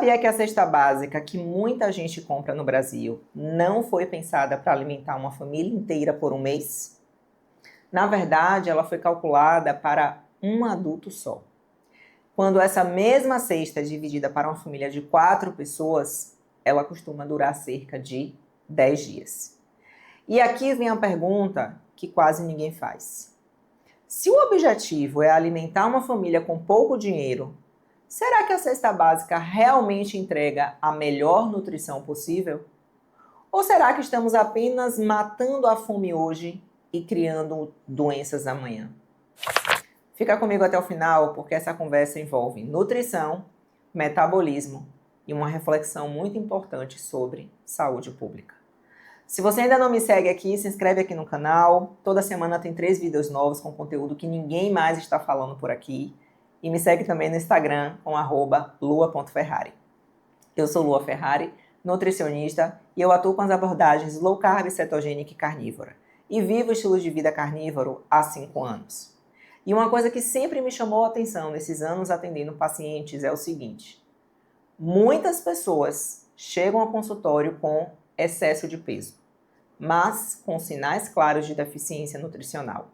sabia que a cesta básica que muita gente compra no Brasil não foi pensada para alimentar uma família inteira por um mês? Na verdade, ela foi calculada para um adulto só. Quando essa mesma cesta é dividida para uma família de 4 pessoas, ela costuma durar cerca de 10 dias. E aqui vem a pergunta que quase ninguém faz. Se o objetivo é alimentar uma família com pouco dinheiro, será que a cesta básica realmente entrega a melhor nutrição possível? Ou será que estamos apenas matando a fome hoje e criando doenças amanhã? Fica comigo até o final, porque essa conversa envolve nutrição, metabolismo e uma reflexão muito importante sobre saúde pública. Se você ainda não me segue aqui, se inscreve aqui no canal. Toda semana tem 3 vídeos novos com conteúdo que ninguém mais está falando por aqui. E me segue também no Instagram com @lua.ferrari. Eu sou Lua Ferrari, nutricionista, e eu atuo com as abordagens low carb, cetogênica e carnívora. E vivo o estilo de vida carnívoro há 5 anos. E uma coisa que sempre me chamou a atenção nesses anos atendendo pacientes é o seguinte: muitas pessoas chegam ao consultório com excesso de peso, mas com sinais claros de deficiência nutricional.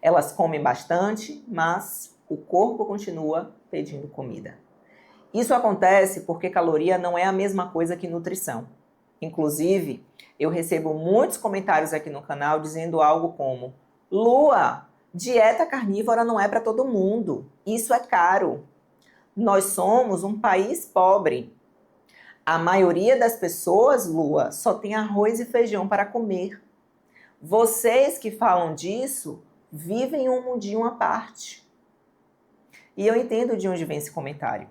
Elas comem bastante, mas o corpo continua pedindo comida. Isso acontece porque caloria não é a mesma coisa que nutrição. Inclusive, eu recebo muitos comentários aqui no canal dizendo algo como: Lua, dieta carnívora não é para todo mundo, isso é caro. Nós somos um país pobre. A maioria das pessoas, Lua, só tem arroz e feijão para comer. Vocês que falam disso vivem um mundinho à parte. E eu entendo de onde vem esse comentário,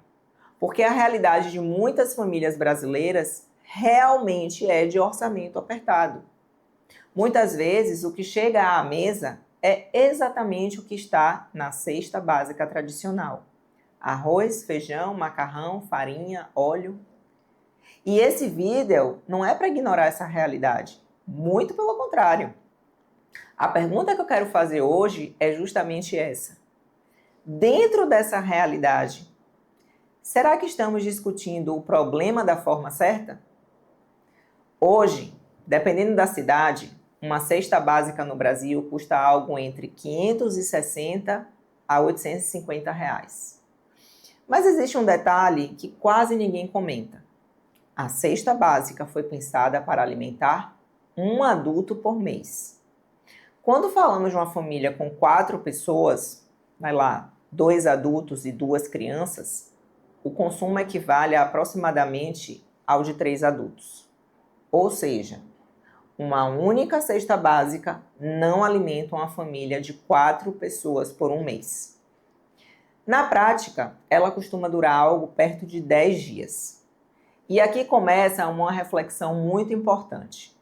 porque a realidade de muitas famílias brasileiras realmente é de orçamento apertado. Muitas vezes o que chega à mesa é exatamente o que está na cesta básica tradicional: arroz, feijão, macarrão, farinha, óleo. E esse vídeo não é para ignorar essa realidade, muito pelo contrário. A pergunta que eu quero fazer hoje é justamente essa. Dentro dessa realidade, será que estamos discutindo o problema da forma certa? Hoje, dependendo da cidade, uma cesta básica no Brasil custa algo entre R$ 560 a R$ 850 reais. Mas existe um detalhe que quase ninguém comenta. A cesta básica foi pensada para alimentar um adulto por mês. Quando falamos de uma família com 4 pessoas, vai lá, 2 adultos e 2 crianças, o consumo equivale a aproximadamente ao de 3 adultos. Ou seja, uma única cesta básica não alimenta uma família de 4 pessoas por um mês. Na prática, ela costuma durar algo perto de 10 dias. E aqui começa uma reflexão muito importante.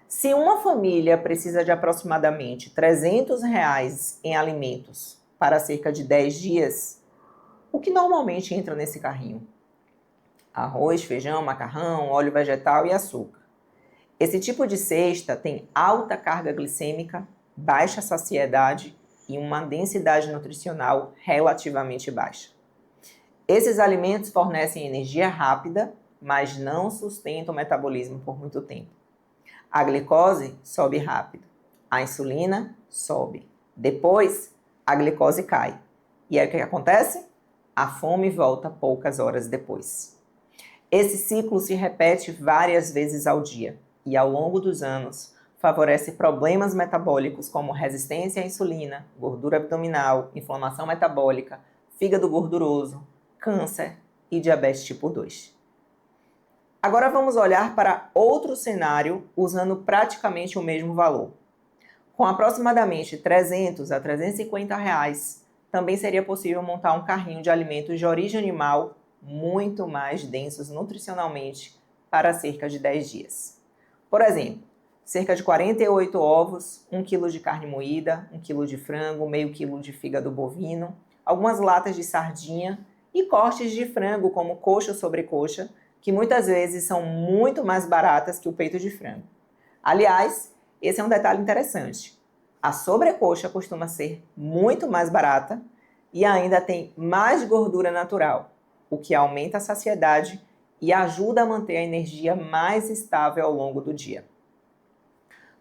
Se uma família precisa de aproximadamente R$ 300 reais em alimentos para cerca de 10 dias, o que normalmente entra nesse carrinho? Arroz, feijão, macarrão, óleo vegetal e açúcar. Esse tipo de cesta tem alta carga glicêmica, baixa saciedade e uma densidade nutricional relativamente baixa. Esses alimentos fornecem energia rápida, mas não sustentam o metabolismo por muito tempo. A glicose sobe rápido, a insulina sobe. Depois, a glicose cai. E aí o que acontece? A fome volta poucas horas depois. Esse ciclo se repete várias vezes ao dia e ao longo dos anos favorece problemas metabólicos como resistência à insulina, gordura abdominal, inflamação metabólica, fígado gorduroso, câncer e diabetes tipo 2. Agora vamos olhar para outro cenário usando praticamente o mesmo valor. Com aproximadamente 300 a 350 reais, também seria possível montar um carrinho de alimentos de origem animal muito mais densos nutricionalmente para cerca de 10 dias. Por exemplo, cerca de 48 ovos, 1 kg de carne moída, 1 kg de frango, meio quilo de fígado bovino, algumas latas de sardinha e cortes de frango como coxa ou sobrecoxa, que muitas vezes são muito mais baratas que o peito de frango. Aliás, esse é um detalhe interessante. A sobrecoxa costuma ser muito mais barata e ainda tem mais gordura natural, o que aumenta a saciedade e ajuda a manter a energia mais estável ao longo do dia.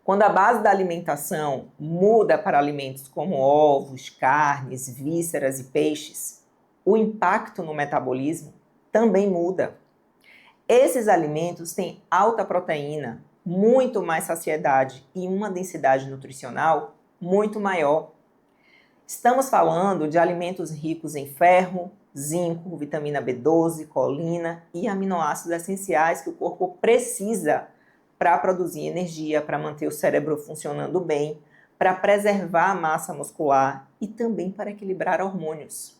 Quando a base da alimentação muda para alimentos como ovos, carnes, vísceras e peixes, o impacto no metabolismo também muda. Esses alimentos têm alta proteína, muito mais saciedade e uma densidade nutricional muito maior. Estamos falando de alimentos ricos em ferro, zinco, vitamina B12, colina e aminoácidos essenciais que o corpo precisa para produzir energia, para manter o cérebro funcionando bem, para preservar a massa muscular e também para equilibrar hormônios.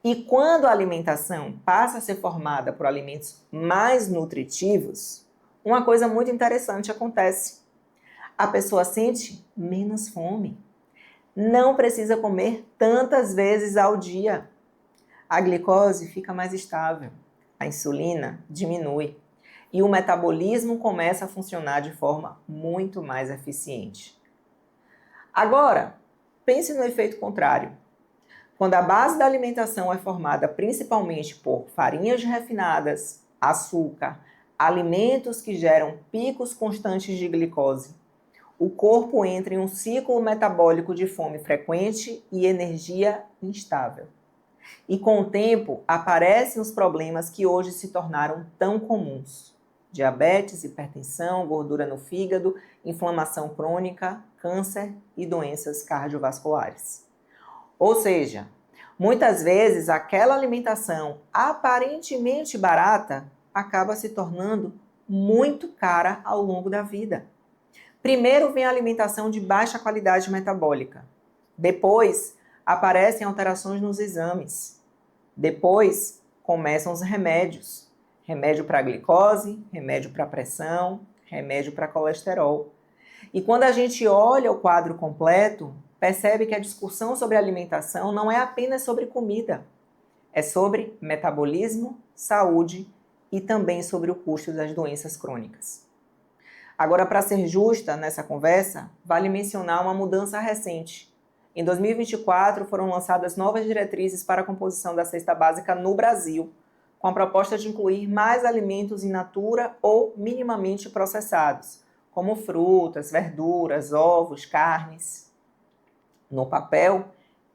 E quando a alimentação passa a ser formada por alimentos mais nutritivos, uma coisa muito interessante acontece. A pessoa sente menos fome. Não precisa comer tantas vezes ao dia. A glicose fica mais estável, a insulina diminui e o metabolismo começa a funcionar de forma muito mais eficiente. Agora, pense no efeito contrário. Quando a base da alimentação é formada principalmente por farinhas refinadas, açúcar, alimentos que geram picos constantes de glicose, o corpo entra em um ciclo metabólico de fome frequente e energia instável. E com o tempo aparecem os problemas que hoje se tornaram tão comuns: diabetes, hipertensão, gordura no fígado, inflamação crônica, câncer e doenças cardiovasculares. Ou seja, muitas vezes aquela alimentação aparentemente barata acaba se tornando muito cara ao longo da vida. Primeiro vem a alimentação de baixa qualidade metabólica. Depois aparecem alterações nos exames. Depois começam os remédios. Remédio para glicose, remédio para pressão, remédio para colesterol. E quando a gente olha o quadro completo, percebe que a discussão sobre alimentação não é apenas sobre comida. É sobre metabolismo, saúde e também sobre o custo das doenças crônicas. Agora, para ser justa nessa conversa, vale mencionar uma mudança recente. Em 2024, foram lançadas novas diretrizes para a composição da cesta básica no Brasil, com a proposta de incluir mais alimentos in natura ou minimamente processados, como frutas, verduras, ovos, carnes. No papel,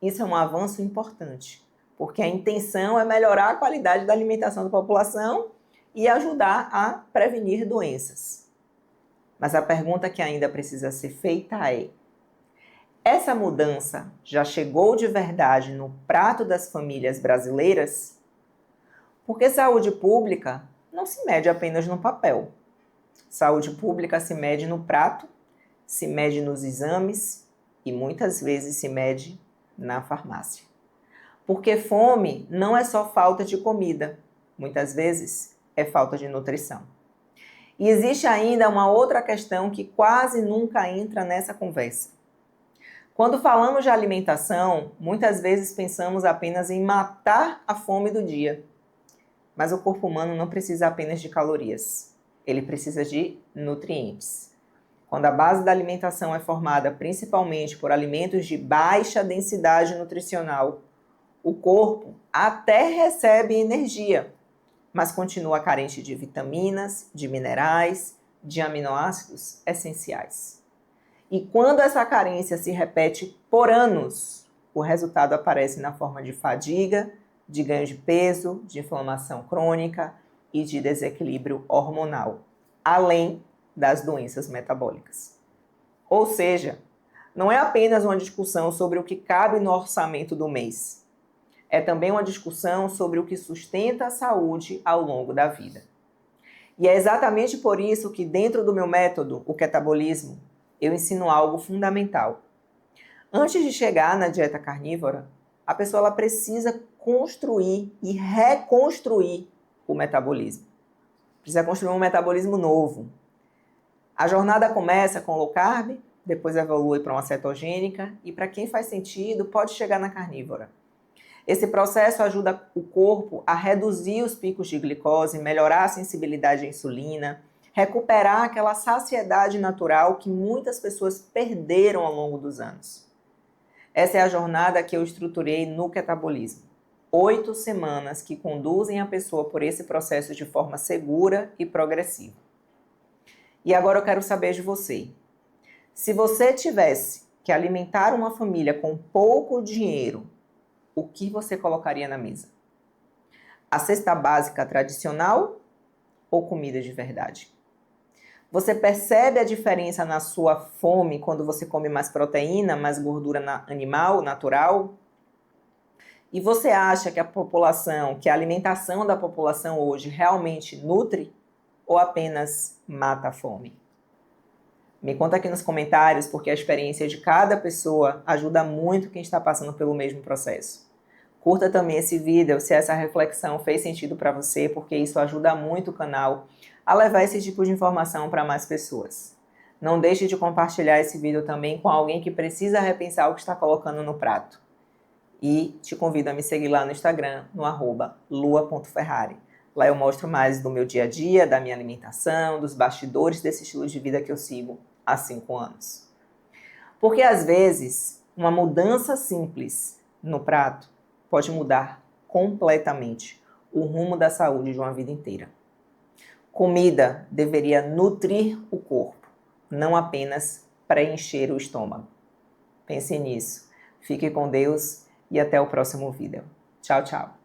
isso é um avanço importante, porque a intenção é melhorar a qualidade da alimentação da população e ajudar a prevenir doenças. Mas a pergunta que ainda precisa ser feita é: essa mudança já chegou de verdade no prato das famílias brasileiras? Porque saúde pública não se mede apenas no papel. Saúde pública se mede no prato, se mede nos exames e muitas vezes se mede na farmácia. Porque fome não é só falta de comida, muitas vezes é falta de nutrição. E existe ainda uma outra questão que quase nunca entra nessa conversa. Quando falamos de alimentação, muitas vezes pensamos apenas em matar a fome do dia. Mas o corpo humano não precisa apenas de calorias, ele precisa de nutrientes. Quando a base da alimentação é formada principalmente por alimentos de baixa densidade nutricional, o corpo até recebe energia, mas continua carente de vitaminas, de minerais, de aminoácidos essenciais. E quando essa carência se repete por anos, o resultado aparece na forma de fadiga, de ganho de peso, de inflamação crônica e de desequilíbrio hormonal, além das doenças metabólicas. Ou seja, não é apenas uma discussão sobre o que cabe no orçamento do mês. É também uma discussão sobre o que sustenta a saúde ao longo da vida. E é exatamente por isso que dentro do meu método, o Ketabolismo, eu ensino algo fundamental. Antes de chegar na dieta carnívora, a pessoa ela precisa construir e reconstruir o metabolismo. Precisa construir um metabolismo novo. A jornada começa com low carb, depois evolui para uma cetogênica e para quem faz sentido pode chegar na carnívora. Esse processo ajuda o corpo a reduzir os picos de glicose, melhorar a sensibilidade à insulina, recuperar aquela saciedade natural que muitas pessoas perderam ao longo dos anos. Essa é a jornada que eu estruturei no Ketabolismo. 8 semanas que conduzem a pessoa por esse processo de forma segura e progressiva. E agora eu quero saber de você. Se você tivesse que alimentar uma família com pouco dinheiro, o que você colocaria na mesa? A cesta básica tradicional ou comida de verdade? Você percebe a diferença na sua fome quando você come mais proteína, mais gordura animal, natural? E você acha que a alimentação da população hoje realmente nutre ou apenas mata a fome? Me conta aqui nos comentários, porque a experiência de cada pessoa ajuda muito quem está passando pelo mesmo processo. Curta também esse vídeo se essa reflexão fez sentido para você, porque isso ajuda muito o canal a levar esse tipo de informação para mais pessoas. Não deixe de compartilhar esse vídeo também com alguém que precisa repensar o que está colocando no prato. E te convido a me seguir lá no Instagram, no @lua.ferrari. Lá eu mostro mais do meu dia a dia, da minha alimentação, dos bastidores desse estilo de vida que eu sigo há 5 anos. Porque às vezes, uma mudança simples no prato pode mudar completamente o rumo da saúde de uma vida inteira. Comida deveria nutrir o corpo, não apenas preencher o estômago. Pense nisso. Fique com Deus e até o próximo vídeo. Tchau, tchau.